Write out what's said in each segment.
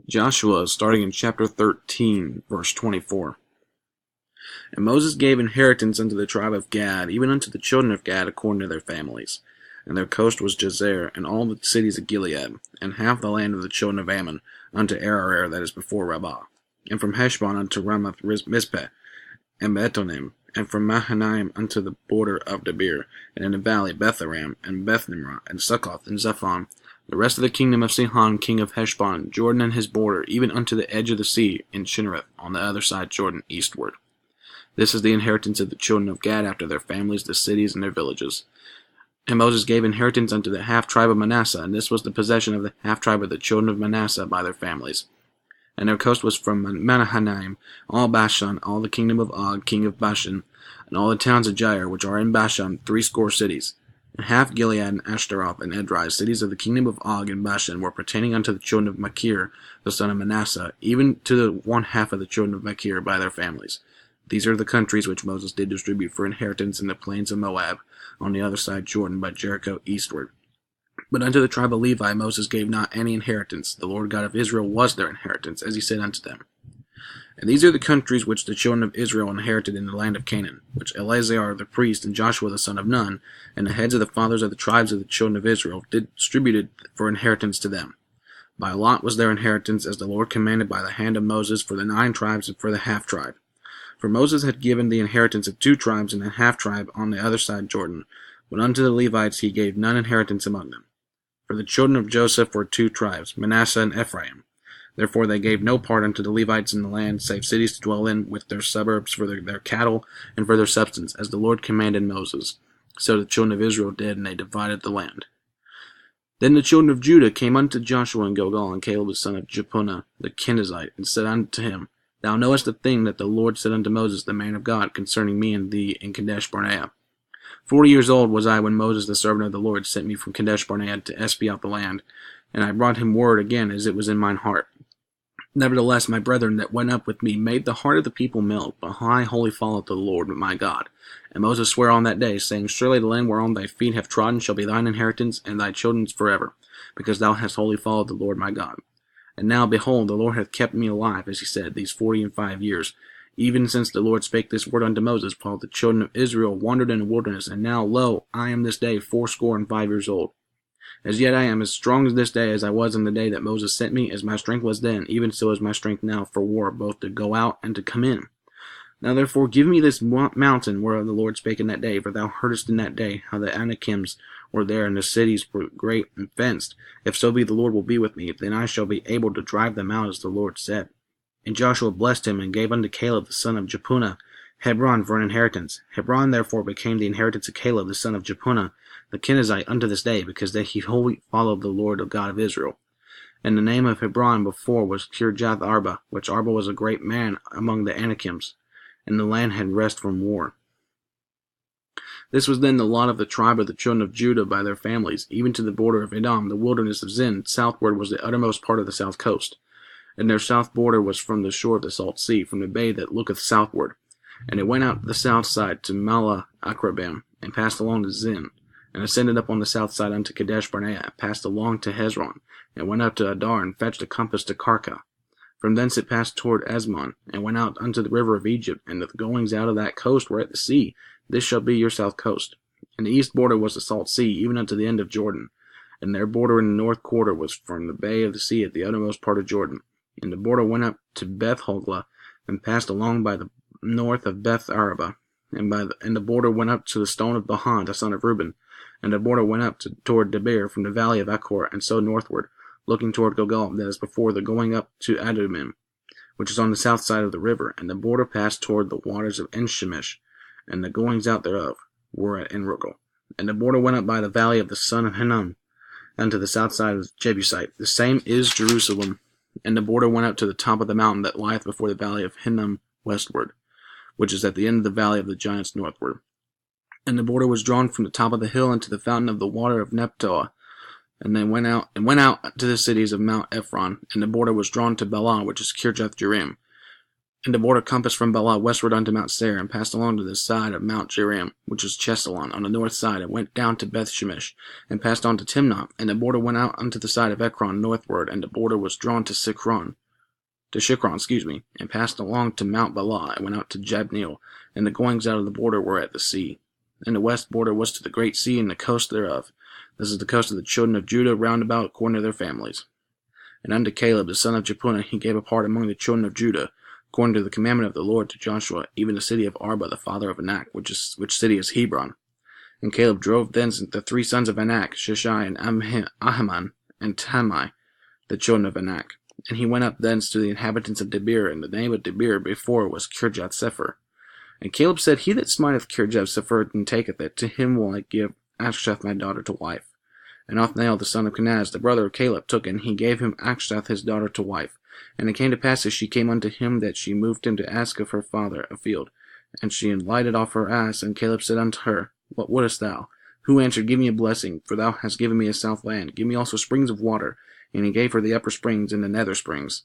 Joshua, starting in chapter 13, verse 24. And Moses gave inheritance unto the tribe of Gad, even unto the children of Gad according to their families. And their coast was Jazer, and all the cities of Gilead, and half the land of the children of Ammon, unto Ararar that is before Rabbah, and from Heshbon unto Ramoth Mizpeh, and Betonim, and from Mahanaim unto the border of Debir, and in the valley Betharam, and Bethnimrah, and Succoth, and Zephon, the rest of the kingdom of Sihon king of Heshbon, Jordan and his border, even unto the edge of the sea, in Chinnereth, on the other side Jordan, eastward. This is the inheritance of the children of Gad after their families, the cities, and their villages. And Moses gave inheritance unto the half-tribe of Manasseh, and this was the possession of the half-tribe of the children of Manasseh by their families. And their coast was from Mahanaim, all Bashan, all the kingdom of Og, king of Bashan, and all the towns of Jair, which are in Bashan, 80 cities. And half Gilead and Ashtaroth and Edrei, cities of the kingdom of Og and Bashan, were pertaining unto the children of Machir, the son of Manasseh, even to the one half of the children of Machir by their families. These are the countries which Moses did distribute for inheritance in the plains of Moab, on the other side Jordan, by Jericho eastward. But unto the tribe of Levi Moses gave not any inheritance. The Lord God of Israel was their inheritance, as he said unto them. And these are the countries which the children of Israel inherited in the land of Canaan, which Eleazar the priest and Joshua the son of Nun, and the heads of the fathers of the tribes of the children of Israel, did distributed for inheritance to them. By lot was their inheritance, as the Lord commanded by the hand of Moses, for the 9 tribes and for the half-tribe. For Moses had given the inheritance of 2 tribes and a half-tribe on the other side Jordan, but unto the Levites he gave none inheritance among them. For the children of Joseph were 2 tribes, Manasseh and Ephraim. Therefore they gave no part unto the Levites in the land, save cities to dwell in, with their suburbs for their cattle and for their substance, as the Lord commanded Moses. So the children of Israel did, and they divided the land. Then the children of Judah came unto Joshua in Gilgal, and Caleb the son of Jephunneh the Kenizzite, and said unto him, Thou knowest the thing that the Lord said unto Moses the man of God concerning me and thee in Kadesh Barnea. 40 years old was I when Moses the servant of the Lord sent me from Kadesh Barnea to espy out the land, and I brought him word again as it was in mine heart. Nevertheless, my brethren that went up with me made the heart of the people melt, but I wholly followed the Lord my God. And Moses sware on that day, saying, Surely the land whereon thy feet have trodden shall be thine inheritance, and thy children's forever, because thou hast wholly followed the Lord my God. And now, behold, the Lord hath kept me alive, as he said, these 45 years, even since the Lord spake this word unto Moses, while the children of Israel wandered in the wilderness. And now, lo, I am this day 85 years old. As yet I am as strong as this day as I was in the day that Moses sent me, as my strength was then, even so is my strength now for war, both to go out and to come in. Now therefore give me this mountain whereof the Lord spake in that day, for thou heardest in that day how the Anakims were there, and the cities were great and fenced. If so be the Lord will be with me, then I shall be able to drive them out, as the Lord said. And Joshua blessed him, and gave unto Caleb the son of Jephunneh Hebron for an inheritance. Hebron therefore became the inheritance of Caleb the son of Jephunneh the Kenizzite unto this day, because that he wholly followed the Lord of God of Israel. And the name of Hebron before was Kirjath Arba, which Arba was a great man among the Anakims, and the land had rest from war. This was then the lot of the tribe of the children of Judah by their families, even to the border of Edom, the wilderness of Zin. Southward was the uttermost part of the south coast. And their south border was from the shore of the salt sea, from the bay that looketh southward. And it went out the south side to Malah Akrabim, and passed along to Zin, and ascended up on the south side unto Kadesh Barnea, passed along to Hezron, and went up to Adar, and fetched a compass to Karka. From thence it passed toward Asmon, and went out unto the river of Egypt, and the goings out of that coast were at the sea. This shall be your south coast. And the east border was the salt sea, even unto the end of Jordan. And their border in the north quarter was from the bay of the sea at the uttermost part of Jordan. And the border went up to Beth Hoglah, and passed along by the north of Beth Araba, and the border went up to the stone of Bahan, the son of Reuben. And the border went up toward Debir, from the valley of Achor, and so northward, looking toward Gilgal, that is before the going up to Adumim, which is on the south side of the river. And the border passed toward the waters of Enshemish, and the goings out thereof were at Enrogel. And the border went up by the valley of the son of Hinnom, unto the south side of Jebusite. The same is Jerusalem. And the border went up to the top of the mountain that lieth before the valley of Hinnom westward, which is at the end of the valley of the giants northward. And the border was drawn from the top of the hill unto the fountain of the water of Nephtoah, and then went out to the cities of Mount Ephron. And the border was drawn to Baalah, which is Kirjath Jearim, And the border compassed from Baalah westward unto Mount Seir, and passed along to the side of Mount Jearim, which is Chesalon, on the north side, and went down to Beth Shemesh, and passed on to Timnah. And the border went out unto the side of Ekron northward, and the border was drawn to Shikron, and passed along to Mount Baalah, and went out to Jabneel, and the goings out of the border were at the sea. And the west border was to the great sea, and the coast thereof. This is the coast of the children of Judah round about, according to their families. And unto Caleb the son of Jephunneh he gave a part among the children of Judah, according to the commandment of the Lord to Joshua, even the city of Arba the father of Anak, which city is Hebron. And Caleb drove thence the 3 sons of Anak, Sheshai, and Ahiman, and Talmai, the children of Anak. And he went up thence to the inhabitants of Debir, and the name of Debir before was Kirjath-Sepher. And Caleb said, He that smiteth Kirjath-Sepher and taketh it, to him will I give Aksheth my daughter to wife. And Othniel the son of Kenaz, the brother of Caleb, took it, and he gave him Aksheth his daughter to wife. And it came to pass, as she came unto him, that she moved him to ask of her father a field. And she lighted off her ass, and Caleb said unto her, What wouldest thou? Who answered, Give me a blessing, for thou hast given me a south land. Give me also springs of water. And he gave her the upper springs and the nether springs.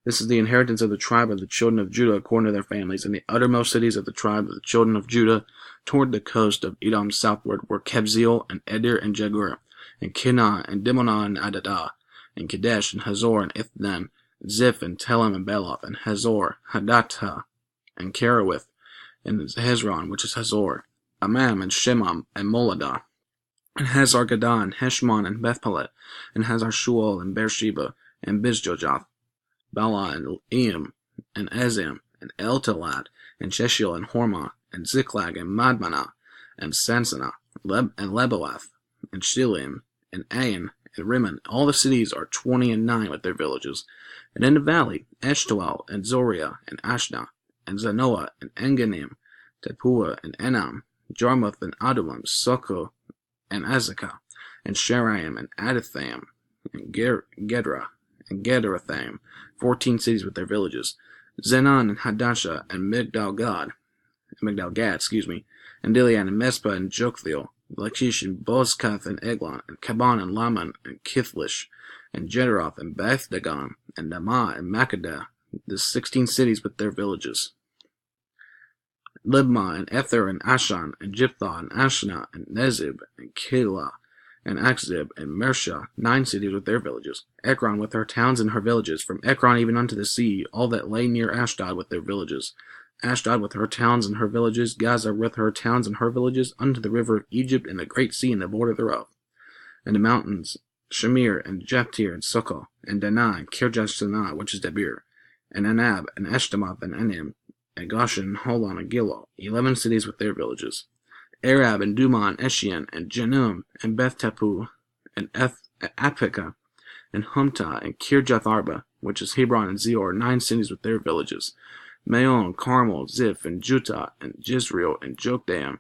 This is the inheritance of the tribe of the children of Judah according to their families. And the uttermost cities of the tribe of the children of Judah toward the coast of Edom southward were Kebzeel, and Eder, and Jagur, and Kinah, and Dimonah, and Adadah, and Kadesh, and Hazor, and Ithnan, Ziph, and Telem, and Beloth, and Hazor, Hadattah, and Kerawith, and Hezron, which is Hazor, Amam, and Shemam, and Moladah, and Hazar-Gadah, and Heshmon, and Bethpelet, and Hazar-Shual, and Beersheba, and Bizjojath, Bala, and Eam, and Ezim, and Eltalad, and Sheshiel, and Hormah, and Ziklag, and Madmanah, and Sansannah, and Leboath, and Shilim, and Ain, and Rimmon. All the cities are 29 with their villages. And in the valley, Eshtaol, and Zoriah, and Ashna, and Zanoah, and Enganim, Tepuah, and Enam, Jarmuth, and Adullam, Soko, and Azekah, and Sheraim, and Adathaim, and Gedra, and Gederathaim, 14 cities with their villages. Zenon, and Hadashah, and Migdal-Gad, and Dilean, and Mespah, and Joktheel, Lachish, and Bozkath, and Eglon, and Kaban, and Laman, and Kithlish, and Jederoth, and Beth-Dagon, and Namah, and Makkedah, the 16 cities with their villages. Libmah, and Ether, and Ashan, and Jipthah, and Ashna, and Nezib, and Keilah, and Akzib, and Mersha, 9 cities with their villages. Ekron with her towns and her villages, from Ekron even unto the sea, all that lay near Ashdod with their villages. Ashdod with her towns and her villages, Gaza with her towns and her villages, unto the river of Egypt and the great sea and the border thereof. And the mountains, Shamir, and Japhtir, and Sukkah, and Danah, and Kirjath-Sanah, which is Debir, and Anab, and Eshtemoth, and Anim, and Goshen, and Holon, and Gilo, 11 cities with their villages. Arab, and Dumah, and Eshian, and Janum, and Beth-Tapuh, and Apekah, and Humtah, and Kirjath-Arba, which is Hebron, and Zior, 9 cities with their villages. Maon, Carmel, Ziph, and Jutah, and Jezreel, and Jokdeam,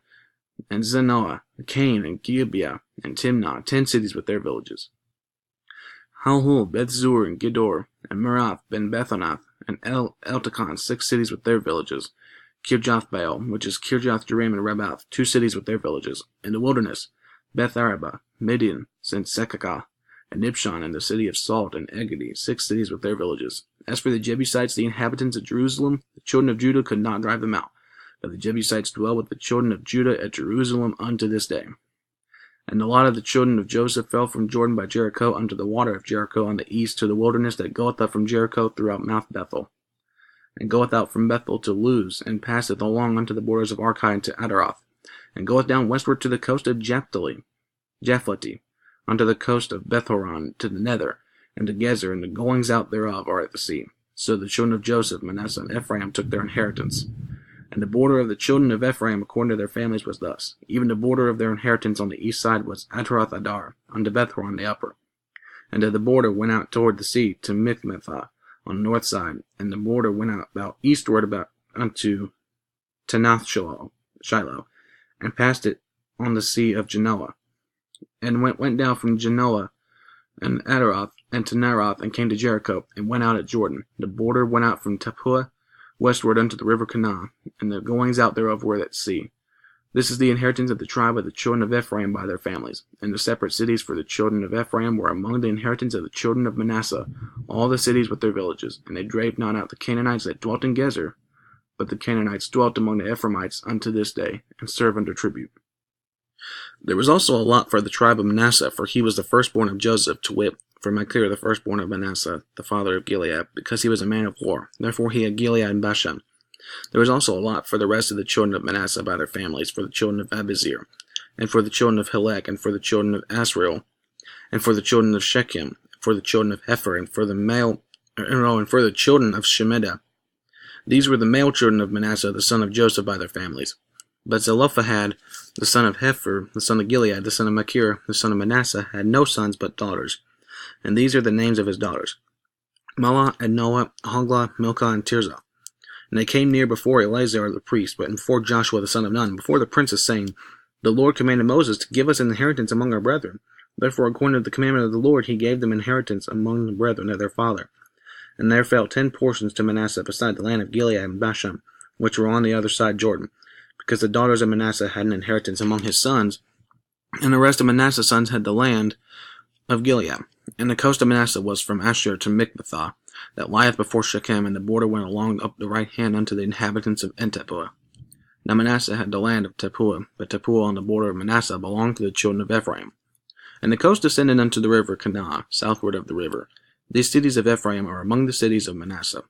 and Zanoah, Cain, and Gibeah, and Timnah, 10 cities with their villages. Halhul, Beth-Zur, and Gedor, and Merath, Ben-Bethanath, and Eltekon, 6 cities with their villages. Kirjath-Baal, which is Kirjath-Jearim, and Rebath, 2 cities with their villages. In the wilderness, Beth-Araba, Midian, and Sekakah, and Nibshan, and the city of Salt, and Egedi, 6 cities with their villages. As for the Jebusites, the inhabitants of Jerusalem, the children of Judah could not drive them out. But the Jebusites dwell with the children of Judah at Jerusalem unto this day. And the lot of the children of Joseph fell from Jordan by Jericho unto the water of Jericho on the east, to the wilderness that goeth up from Jericho throughout Mount Bethel, and goeth out from Bethel to Luz, and passeth along unto the borders of Archi and to Adaroth, and goeth down westward to the coast of Japhleti, unto the coast of Bethhoron, to the nether, and to Gezer, and the goings out thereof are at the sea. So the children of Joseph, Manasseh, and Ephraim took their inheritance. And the border of the children of Ephraim according to their families was thus. Even the border of their inheritance on the east side was Ataroth Adar, unto Bethhoron the upper. And the border went out toward the sea to Michmethah on the north side, and the border went out about eastward about unto Tanath Shiloh, and passed it on the sea of Genoa, and went down from Genoa and Adaroth and to Naroth, and came to Jericho, and went out at Jordan. The border went out from Tepuah westward unto the river Kanah, and the goings out thereof were at sea. This is the inheritance of the tribe of the children of Ephraim by their families. And the separate cities for the children of Ephraim were among the inheritance of the children of Manasseh, all the cities with their villages. And they drave not out the Canaanites that dwelt in Gezer, but the Canaanites dwelt among the Ephraimites unto this day, and serve under tribute. There was also a lot for the tribe of Manasseh, for he was the firstborn of Joseph, to wit, for Machir the firstborn of Manasseh, the father of Gilead, because he was a man of war. Therefore he had Gilead and Bashan. There was also a lot for the rest of the children of Manasseh by their families, for the children of Abizir, and for the children of Helek, and for the children of Asriel, and for the children of Shechem, for the children of Hefer, and for the children of Shemida. These were the male children of Manasseh, the son of Joseph, by their families. But Zelophehad, the son of Hefer, the son of Gilead, the son of Machir, the son of Manasseh, had no sons but daughters. And these are the names of his daughters: Mahlah, and Noah, Hoglah, Milcah, and Tirzah. And they came near before Eleazar the priest, but before Joshua the son of Nun, before the princes, saying, The Lord commanded Moses to give us an inheritance among our brethren. Therefore, according to the commandment of the Lord, he gave them inheritance among the brethren of their father. And there fell 10 portions to Manasseh beside the land of Gilead and Bashan, which were on the other side Jordan, because the daughters of Manasseh had an inheritance among his sons, and the rest of Manasseh's sons had the land of Gilead. And the coast of Manasseh was from Asher to Mikmethah, that lieth before Shechem, and the border went along up the right hand unto the inhabitants of En-Tappuah. Now Manasseh had the land of Tappuah, but Tappuah on the border of Manasseh belonged to the children of Ephraim. And the coast descended unto the river Kanah, southward of the river. These cities of Ephraim are among the cities of Manasseh.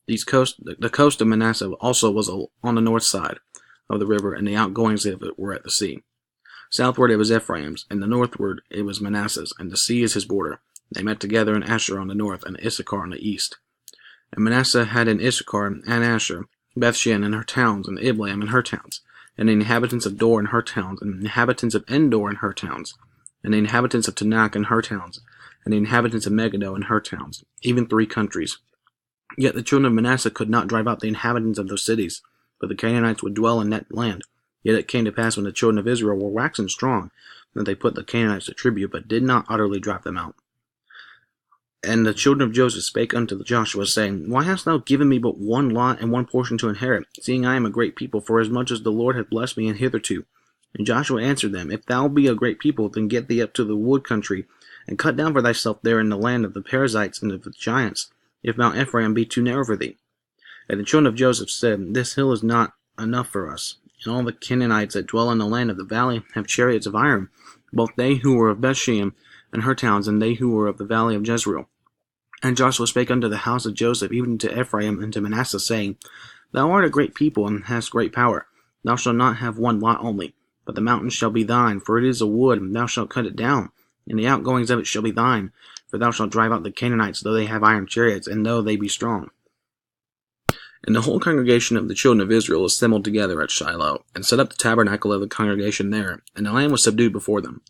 The coast of Manasseh also was on the north side of the river, and the outgoings of it were at the sea. Southward it was Ephraim's, and the northward it was Manasseh's, and the sea is his border. They met together in Asher on the north, and Issachar on the east. And Manasseh had in Issachar and Asher Bethshean and her towns, and Ibleam and her towns, and the inhabitants of Dor and her towns, and the inhabitants of Endor and her towns, and the inhabitants of Tanakh and her towns, and the inhabitants of Megiddo and her towns, even 3 countries. Yet the children of Manasseh could not drive out the inhabitants of those cities, but the Canaanites would dwell in that land. Yet it came to pass, when the children of Israel were waxen strong, that they put the Canaanites to tribute, but did not utterly drive them out. And the children of Joseph spake unto Joshua, saying, Why hast thou given me but 1 lot and 1 portion to inherit, seeing I am a great people, for as much as the Lord hath blessed me in hitherto? And Joshua answered them, If thou be a great people, then get thee up to the wood country, and cut down for thyself there in the land of the Perizzites and of the giants, if Mount Ephraim be too narrow for thee. And the children of Joseph said, This hill is not enough for us, and all the Canaanites that dwell in the land of the valley have chariots of iron, both they who were of Bethshean and her towns, and they who were of the valley of Jezreel. And Joshua spake unto the house of Joseph, even to Ephraim and to Manasseh, saying, Thou art a great people, and hast great power. Thou shalt not have 1 lot only, but the mountain shall be thine, for it is a wood, and thou shalt cut it down, and the outgoings of it shall be thine, for thou shalt drive out the Canaanites, though they have iron chariots, and though they be strong. And the whole congregation of the children of Israel assembled together at Shiloh, and set up the tabernacle of the congregation there, and the land was subdued before them.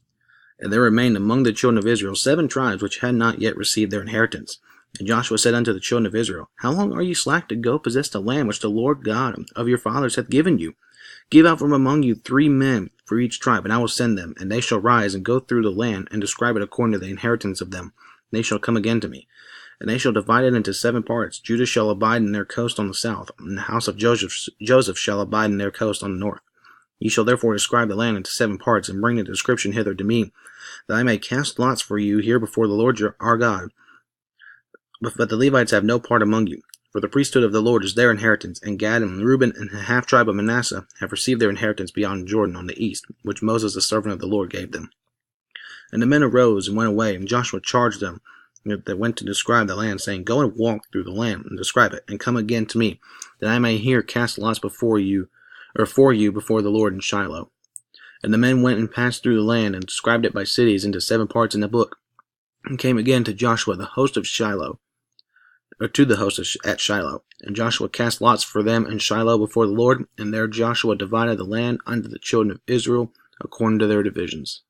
And there remained among the children of Israel 7 tribes which had not yet received their inheritance. And Joshua said unto the children of Israel, How long are ye slack to go possess the land which the Lord God of your fathers hath given you? Give out from among you 3 men for each tribe, and I will send them, and they shall rise and go through the land, and describe it according to the inheritance of them. And they shall come again to me. And they shall divide it into 7 parts. Judah shall abide in their coast on the south, and the house of Joseph shall abide in their coast on the north. Ye shall therefore describe the land into 7 parts, and bring the description hither to me, that I may cast lots for you here before the Lord our God. But the Levites have no part among you, for the priesthood of the Lord is their inheritance, and Gad and Reuben and the half tribe of Manasseh have received their inheritance beyond Jordan on the east, which Moses the servant of the Lord gave them. And the men arose and went away, and Joshua charged them that went to describe the land, saying, Go and walk through the land, and describe it, and come again to me, that I may here cast lots for you before the Lord in Shiloh. And the men went and passed through the land, and described it by cities into 7 parts in the book, and came again to Joshua the host of Shiloh, at Shiloh. And Joshua cast lots for them in Shiloh before the Lord, and there Joshua divided the land unto the children of Israel according to their divisions.